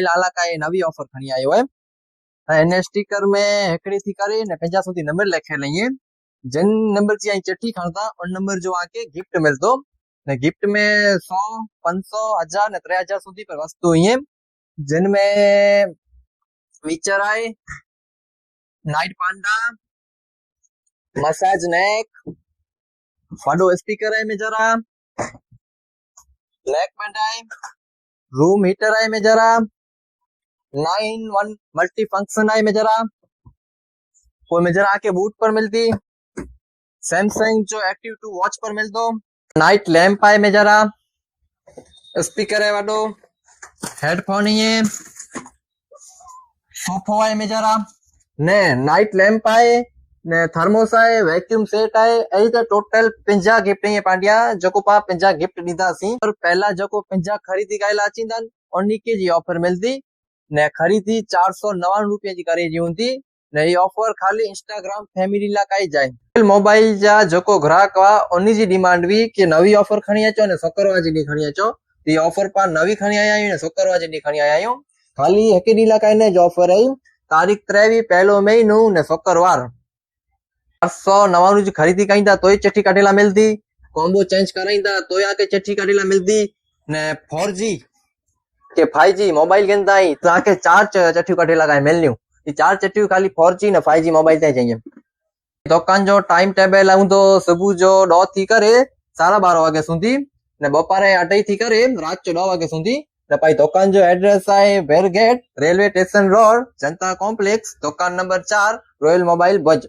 लाला का नवी ऑफर खणी आयो है। इन स्टिकर में हिकड़ी थी करे ने 50 સુધી नंबर लिखे लईए। जिन नंबर जी आई चिट्ठी खणता उन नंबर जो आके गिफ्ट मिलतो ने गिफ्ट में 100 500 1000 ने 3000 સુધી पर वस्तु ही जिनमें फीचर आए नाइट पांडा, मसाज नेक, फाडो स्पीकर है में जरा, ब्लैक बेड है, रूम हीटर है में जरा, 9-1 मल्टी फंक्शन है में जरा, कोई में जरा आके बूट पर मिलती, सैमसंग जो एक्टिव 2 वॉच पर मिलतो, नाइट लैंप है में जरा, स्पीकर है वाडो, हेडफोन ही है, सोफो है में जरा ने नाइट लैंप है ने थर्मोस है, वैक्यूम सेट है। ऐ तो टोटल 50 गिफ्ट ही पांड्या जको पा 50 गिफ्ट दीदा सी। पर पहला जको 50 खरीदी कायला अचींदन उन्हीं की जी ऑफर मिलती ने खरीदी 499 रुपए जी करे जी हुंदी ने ये ऑफर खाली इंस्टाग्राम फैमिली ला काई जाए। मोबाइल जा जको ग्राहक वा उन्हीं जी डिमांड भी कि नवी ऑफर खणी अचो ने सकरवा जी नी खणी अचो। ये ऑफर पा नवी खणी आया ने सकरवा जी नी खणी आया खाली एक डी ला काई ने जो ऑफर है तारीख 23 पहलो महीनो ने सकरवार 899 जी खरीदी कईंदा तोय चिट्ठी काढेला मिलती, कॉम्बो चेंज कराईंदा तोय आके चिट्ठी काढेला मिलती ने 4G के 5G मोबाइल गेंदा ही ताके 4 चिट्ठी काढेला काई मिलनियो। ये 4 चिट्ठी खाली 4G ने 5G मोबाइल ते चाहिए। दुकान जो टाइम टेबल आऊं तो सुबह जो 9 थी करे 12:30 वागे सुधी ने बपारे 8 थी करे रात जो 9 वागे सुधी ने भाई दुकान जो एड्रेस है बेरगेट रेलवे स्टेशन रोड जनता कॉम्प्लेक्स दुकान नंबर 4 रॉयल मोबाइल भुज।